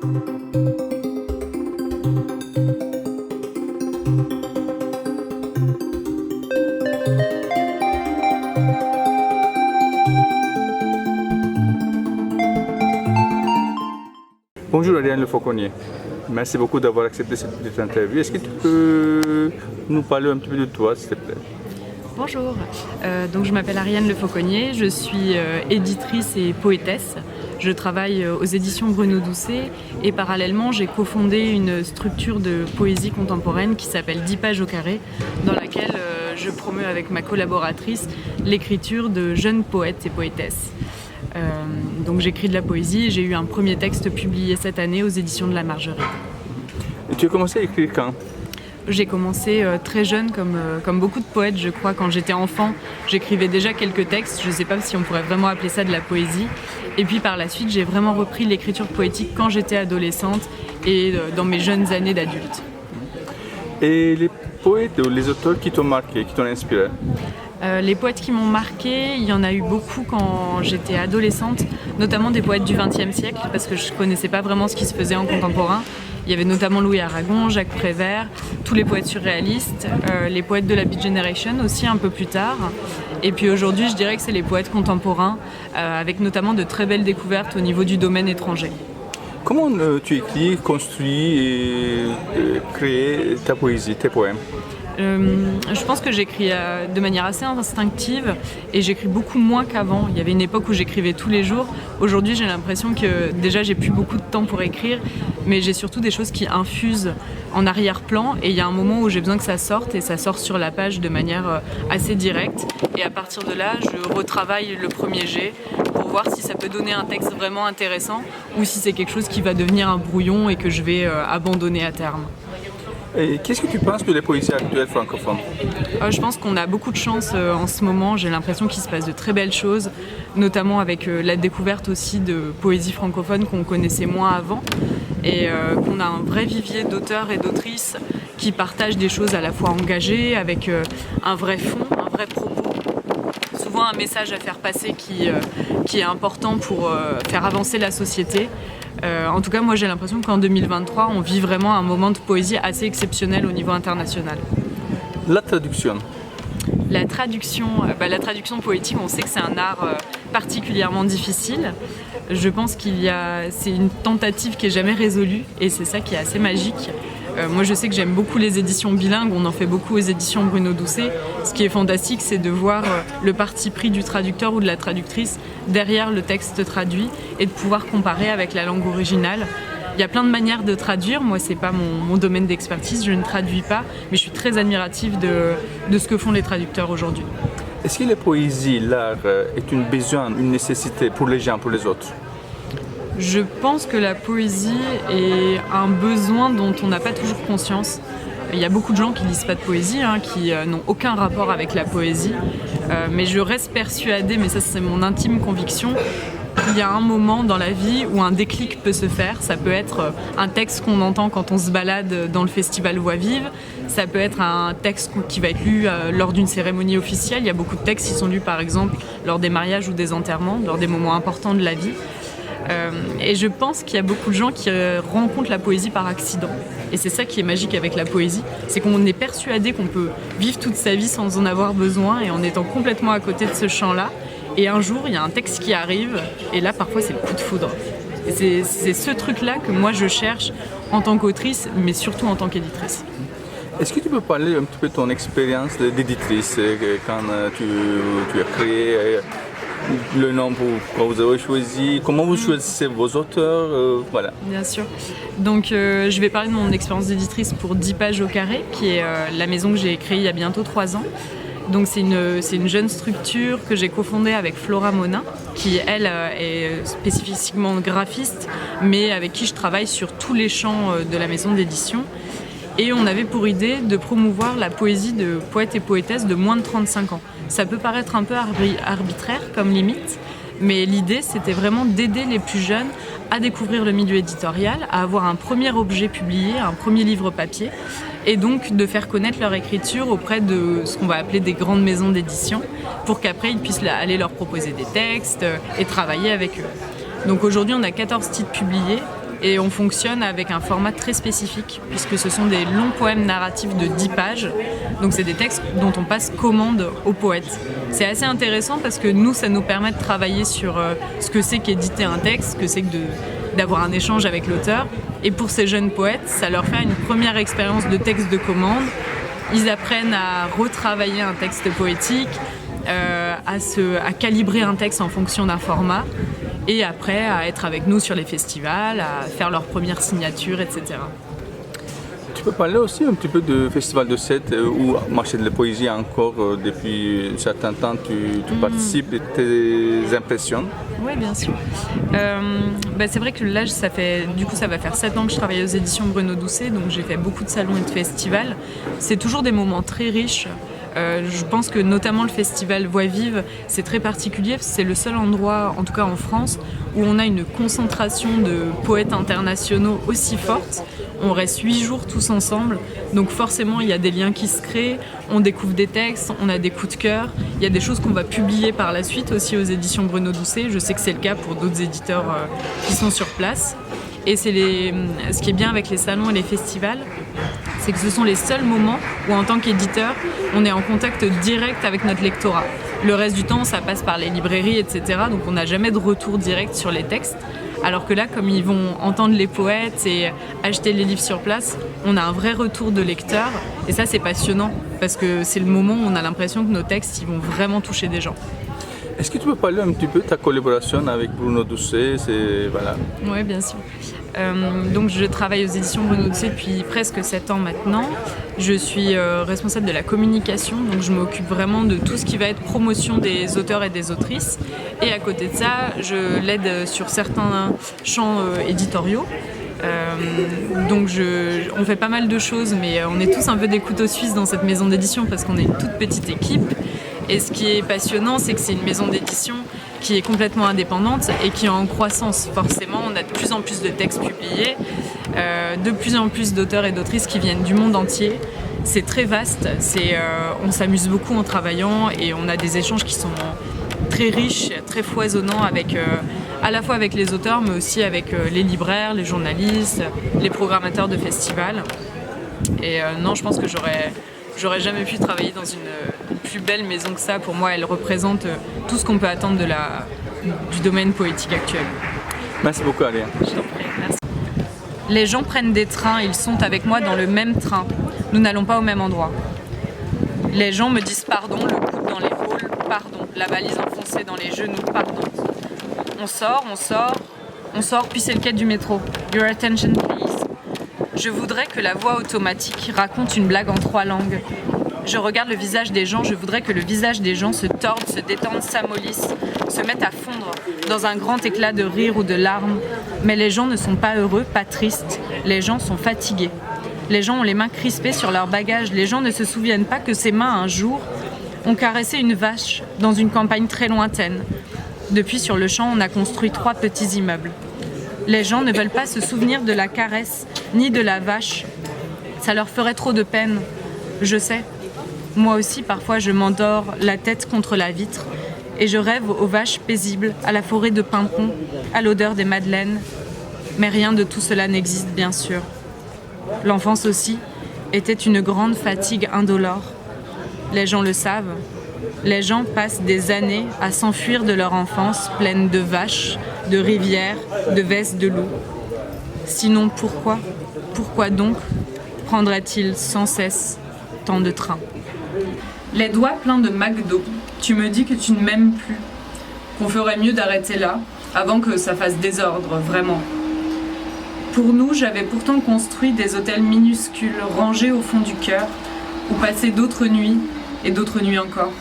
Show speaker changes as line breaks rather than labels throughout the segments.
Bonjour Ariane Le Fauconnier, merci beaucoup d'avoir accepté cette interview. Est-ce que tu peux nous parler un petit peu de toi, s'il te plaît?
Bonjour, donc je m'appelle Ariane Le Fauconnier, je suis éditrice et poétesse. Je travaille aux éditions Bruno Doucet et parallèlement j'ai cofondé une structure de poésie contemporaine qui s'appelle 10 pages au carré, dans laquelle je promeux avec ma collaboratrice l'écriture de jeunes poètes et poétesses. Donc j'écris de la poésie et j'ai eu un premier texte publié cette année aux éditions de la Margeride.
Et tu as commencé à écrire quand?
J'ai commencé très jeune, comme beaucoup de poètes, je crois. Quand j'étais enfant, j'écrivais déjà quelques textes. Je ne sais pas si on pourrait vraiment appeler ça de la poésie. Et puis par la suite, j'ai vraiment repris l'écriture poétique quand j'étais adolescente et dans mes jeunes années d'adulte.
Et les poètes ou les auteurs qui t'ont marqué, qui t'ont inspiré?
Les poètes qui m'ont marqué, il y en a eu beaucoup quand j'étais adolescente, notamment des poètes du XXe siècle, parce que je ne connaissais pas vraiment ce qui se faisait en contemporain. Il y avait notamment Louis Aragon, Jacques Prévert, tous les poètes surréalistes, les poètes de la Beat Generation aussi un peu plus tard. Et puis aujourd'hui, je dirais que c'est les poètes contemporains, avec notamment de très belles découvertes au niveau du domaine étranger.
Comment tu écris, construis et crées ta poésie, tes poèmes?
Je pense que j'écris de manière assez instinctive et j'écris beaucoup moins qu'avant. Il y avait une époque où j'écrivais tous les jours. Aujourd'hui, j'ai l'impression que déjà j'ai plus beaucoup de temps pour écrire, mais j'ai surtout des choses qui infusent en arrière-plan et il y a un moment où j'ai besoin que ça sorte et ça sort sur la page de manière assez directe. Et à partir de là, je retravaille le premier jet pour voir si ça peut donner un texte vraiment intéressant ou si c'est quelque chose qui va devenir un brouillon et que je vais abandonner à terme.
Et qu'est-ce que tu penses de la poésie actuelle francophone?
Je pense qu'on a beaucoup de chance en ce moment. J'ai l'impression qu'il se passe de très belles choses, notamment avec la découverte aussi de poésie francophone qu'on connaissait moins avant et qu'on a un vrai vivier d'auteurs et d'autrices qui partagent des choses à la fois engagées, avec un vrai fond, un vrai propos. Souvent un message à faire passer qui est important pour faire avancer la société. En tout cas, moi j'ai l'impression qu'en 2023, on vit vraiment un moment de poésie assez exceptionnel au niveau international.
La traduction?
La traduction poétique, on sait que c'est un art particulièrement difficile. Je pense c'est une tentative qui n'est jamais résolue et c'est ça qui est assez magique. Moi je sais que j'aime beaucoup les éditions bilingues, on en fait beaucoup aux éditions Bruno Doucet. Ce qui est fantastique, c'est de voir le parti pris du traducteur ou de la traductrice derrière le texte traduit et de pouvoir comparer avec la langue originale. Il y a plein de manières de traduire, moi c'est pas mon domaine d'expertise, je ne traduis pas, mais je suis très admirative de ce que font les traducteurs aujourd'hui.
Est-ce que la poésie, l'art, est un besoin, une nécessité pour les gens, pour les autres?
Je pense que la poésie est un besoin dont on n'a pas toujours conscience. Il y a beaucoup de gens qui lisent pas de poésie, qui n'ont aucun rapport avec la poésie. Mais je reste persuadée, mais ça c'est mon intime conviction, qu'il y a un moment dans la vie où un déclic peut se faire. Ça peut être un texte qu'on entend quand on se balade dans le festival Voix Vive. Ça peut être un texte qui va être lu lors d'une cérémonie officielle. Il y a beaucoup de textes qui sont lus par exemple lors des mariages ou des enterrements, lors des moments importants de la vie. Et je pense qu'il y a beaucoup de gens qui rencontrent la poésie par accident. Et c'est ça qui est magique avec la poésie, c'est qu'on est persuadé qu'on peut vivre toute sa vie sans en avoir besoin et en étant complètement à côté de ce champ-là. Et un jour, il y a un texte qui arrive, et là, parfois, c'est le coup de foudre. Et c'est ce truc-là que moi, je cherche en tant qu'autrice, mais surtout en tant qu'éditrice.
Est-ce que tu peux parler un petit peu de ton expérience d'éditrice, quand tu as créé le nom pourquoi vous avez choisi, comment vous choisissez vos auteurs, voilà.
Bien sûr. Donc je vais parler de mon expérience d'éditrice pour 10 pages au carré, qui est la maison que j'ai créée il y a bientôt 3 ans. Donc c'est une jeune structure que j'ai cofondée avec Flora Monin, qui elle est spécifiquement graphiste, mais avec qui je travaille sur tous les champs de la maison d'édition. Et on avait pour idée de promouvoir la poésie de poètes et poétesses de moins de 35 ans. Ça peut paraître un peu arbitraire comme limite, mais l'idée c'était vraiment d'aider les plus jeunes à découvrir le milieu éditorial, à avoir un premier objet publié, un premier livre papier, et donc de faire connaître leur écriture auprès de ce qu'on va appeler des grandes maisons d'édition, pour qu'après ils puissent aller leur proposer des textes et travailler avec eux. Donc aujourd'hui on a 14 titres publiés, Et on fonctionne avec un format très spécifique, puisque ce sont des longs poèmes narratifs de 10 pages. Donc c'est des textes dont on passe commande au poète. C'est assez intéressant parce que nous, ça nous permet de travailler sur ce que c'est qu'éditer un texte, ce que c'est que d'avoir un échange avec l'auteur. Et pour ces jeunes poètes, ça leur fait une première expérience de texte de commande. Ils apprennent à retravailler un texte poétique, à calibrer un texte en fonction d'un format, et après à être avec nous sur les festivals, à faire leur première signature, etc.
Tu peux parler aussi un petit peu du Festival de Sète ou Marché de la Poésie encore depuis un certain temps tu participes et tes impressions?
Oui, bien sûr. C'est vrai que là, ça va faire 7 ans que je travaille aux éditions Bruno Doucet, donc j'ai fait beaucoup de salons et de festivals. C'est toujours des moments très riches. Je pense que notamment le festival Voix Vive, c'est très particulier. C'est le seul endroit, en tout cas en France, où on a une concentration de poètes internationaux aussi forte. On reste 8 jours tous ensemble, donc forcément il y a des liens qui se créent, on découvre des textes, on a des coups de cœur. Il y a des choses qu'on va publier par la suite aussi aux éditions Bruno Doucet. Je sais que c'est le cas pour d'autres éditeurs qui sont sur place. Et ce qui est bien avec les salons et les festivals, c'est que ce sont les seuls moments où en tant qu'éditeur, on est en contact direct avec notre lectorat. Le reste du temps, ça passe par les librairies, etc. Donc on n'a jamais de retour direct sur les textes. Alors que là, comme ils vont entendre les poètes et acheter les livres sur place, on a un vrai retour de lecteurs. Et ça, c'est passionnant, parce que c'est le moment où on a l'impression que nos textes ils vont vraiment toucher des gens.
Est-ce que tu peux parler un petit peu de ta collaboration avec Bruno Doucet? Voilà.
Oui, bien sûr. Donc je travaille aux éditions Bruno Doucet depuis presque 7 ans maintenant. Je suis responsable de la communication, donc je m'occupe vraiment de tout ce qui va être promotion des auteurs et des autrices. Et à côté de ça, je l'aide sur certains champs éditoriaux. Donc on fait pas mal de choses, mais on est tous un peu des couteaux suisses dans cette maison d'édition parce qu'on est une toute petite équipe. Et ce qui est passionnant, c'est que c'est une maison d'édition qui est complètement indépendante et qui est en croissance. Forcément, on a de plus en plus de textes publiés, de plus en plus d'auteurs et d'autrices qui viennent du monde entier. C'est très vaste, on s'amuse beaucoup en travaillant et on a des échanges qui sont très riches, très foisonnants à la fois avec les auteurs, mais aussi avec les libraires, les journalistes, les programmateurs de festivals. Et non, je pense que j'aurais jamais pu travailler dans une plus belle maison que ça. Pour moi, elle représente tout ce qu'on peut attendre du domaine poétique actuel.
Merci beaucoup, Alia.
Je t'en prie, merci. Les gens prennent des trains, ils sont avec moi dans le même train. Nous n'allons pas au même endroit. Les gens me disent pardon, le coude dans l'épaule, pardon, la valise enfoncée dans les genoux, pardon. On sort, puis c'est le quai du métro. Your attention, please. Je voudrais que la voix automatique raconte une blague en 3 langues. Je regarde le visage des gens, je voudrais que le visage des gens se torde, se détende, s'amollisse, se mette à fondre dans un grand éclat de rire ou de larmes. Mais les gens ne sont pas heureux, pas tristes. Les gens sont fatigués. Les gens ont les mains crispées sur leurs bagages. Les gens ne se souviennent pas que ces mains, un jour, ont caressé une vache dans une campagne très lointaine. Depuis, sur le champ, on a construit 3 petits immeubles. Les gens ne veulent pas se souvenir de la caresse, ni de la vache. Ça leur ferait trop de peine. Je sais. Moi aussi, parfois, je m'endors la tête contre la vitre et je rêve aux vaches paisibles, à la forêt de pimpons, à l'odeur des madeleines. Mais rien de tout cela n'existe, bien sûr. L'enfance aussi était une grande fatigue indolore. Les gens le savent. Les gens passent des années à s'enfuir de leur enfance pleine de vaches, de rivières, de vestes de loups. Sinon, pourquoi donc prendrait-il sans cesse tant de trains? Les doigts pleins de McDo, tu me dis que tu ne m'aimes plus, qu'on ferait mieux d'arrêter là, avant que ça fasse désordre, vraiment. Pour nous, j'avais pourtant construit des hôtels minuscules, rangés au fond du cœur, où passer d'autres nuits, et d'autres nuits encore.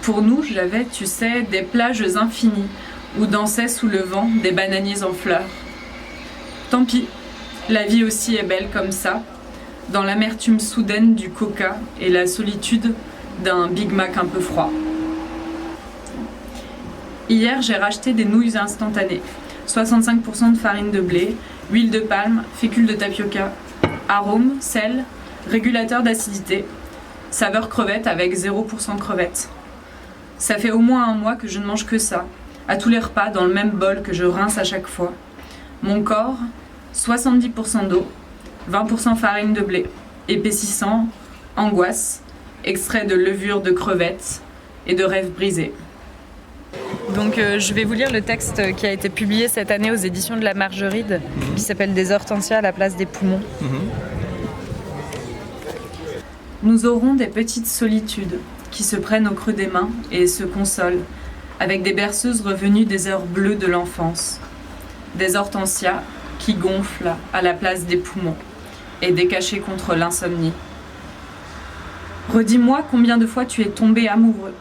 Pour nous, j'avais, tu sais, des plages infinies, où dansaient sous le vent des bananiers en fleurs. Tant pis, la vie aussi est belle comme ça, dans l'amertume soudaine du coca et la solitude d'un Big Mac un peu froid. Hier, j'ai racheté des nouilles instantanées, 65% de farine de blé, huile de palme, fécule de tapioca, arôme, sel, régulateur d'acidité, saveur crevette avec 0% crevettes. Ça fait au moins 1 mois que je ne mange que ça, à tous les repas dans le même bol que je rince à chaque fois. Mon corps, 70% d'eau, 20% farine de blé, épaississant, angoisse, extrait de levure de crevettes et de rêves brisés. Donc je vais vous lire le texte qui a été publié cette année aux éditions de la Margeride, qui s'appelle « Des hortensias à la place des poumons ». Nous aurons des petites solitudes qui se prennent au creux des mains et se consolent, avec des berceuses revenues des heures bleues de l'enfance. Des hortensias qui gonflent à la place des poumons et décachées contre l'insomnie. Redis-moi combien de fois tu es tombé amoureux,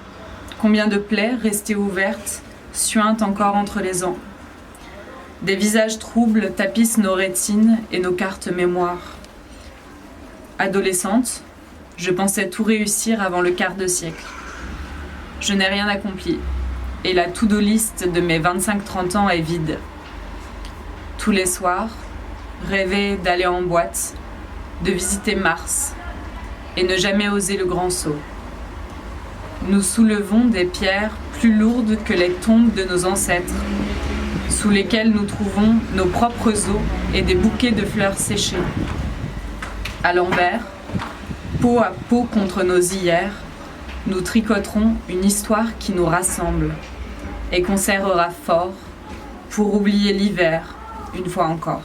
combien de plaies restées ouvertes suintent encore entre les ans. Des visages troubles tapissent nos rétines et nos cartes mémoire. Adolescente, je pensais tout réussir avant le quart de siècle. Je n'ai rien accompli, et la to-do list de mes 25-30 ans est vide. Tous les soirs, rêver d'aller en boîte, de visiter Mars, et ne jamais oser le grand saut. Nous soulevons des pierres plus lourdes que les tombes de nos ancêtres, sous lesquelles nous trouvons nos propres os et des bouquets de fleurs séchées. À l'envers, peau à peau contre nos hier, nous tricoterons une histoire qui nous rassemble et qu'on serrera fort pour oublier l'hiver une fois encore.